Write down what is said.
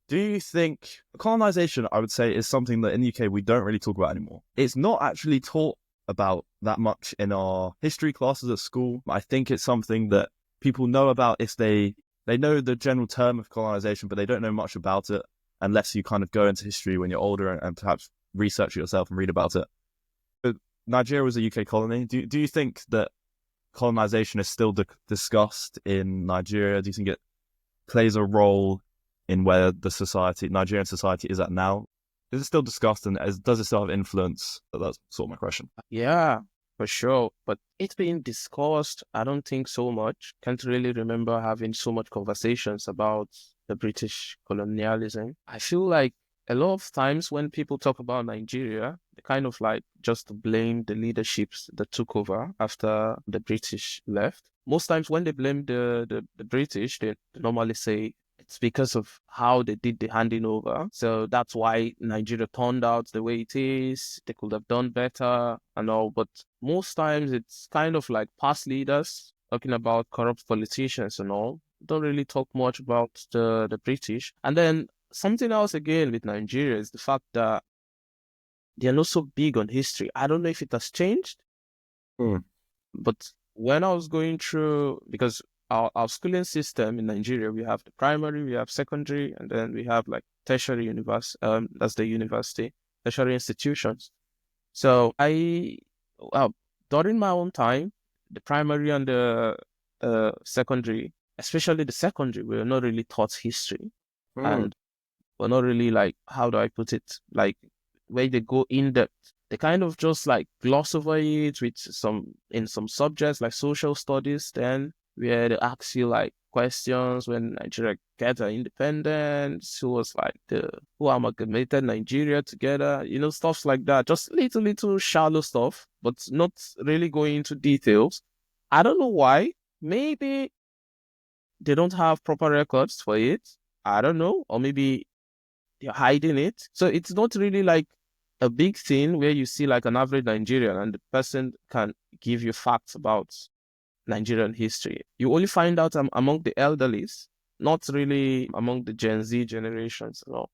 Do you think colonization, I would say, is something that in the UK we don't really talk about anymore? It's not actually taught about that much in our history classes at school. I think it's something that people know about if they know the general term of colonization, but they don't know much about it unless you kind of go into history when you're older and perhaps research it yourself and read about it. But Nigeria was a UK colony. Do you think that colonization is still discussed in Nigeria? Do you think it plays a role in where Nigerian society is at now? Is it still discussed, and does it still have influence? That's sort of my question. Yeah, for sure. But it's being discussed. I don't think so much. Can't really remember having so much conversations about the British colonialism. I feel like a lot of times when people talk about Nigeria, they kind of like just blame the leaderships that took over after the British left. Most times when they blame the British, they normally say it's because of how they did the handing over. So that's why Nigeria turned out the way it is. They could have done better and all. But most times it's kind of like past leaders talking about corrupt politicians and all. Don't really talk much about the British. And then something else again with Nigeria is the fact that they're not so big on history. I don't know if it has changed, Mm. but when I was going through, because our schooling system in Nigeria, we have the primary, we have secondary, and then we have like tertiary that's the university, tertiary institutions. So during my own time, the primary and the secondary, especially the secondary, we were not really taught history. Mm. And we're not really like, how do I put it? Like, where they go in depth. They kind of just like gloss over it with in some subjects like social studies, then where they ask you like questions when Nigeria get her independence, who was like who amalgamated Nigeria together, stuff like that. Just little shallow stuff, but not really going into details. I don't know why. Maybe they don't have proper records for it. I don't know. Or maybe they're hiding it. So it's not really like a big thing where you see like an average Nigerian and the person can give you facts about Nigerian history. You only find out among the elderlies, not really among the Gen Z generations. No.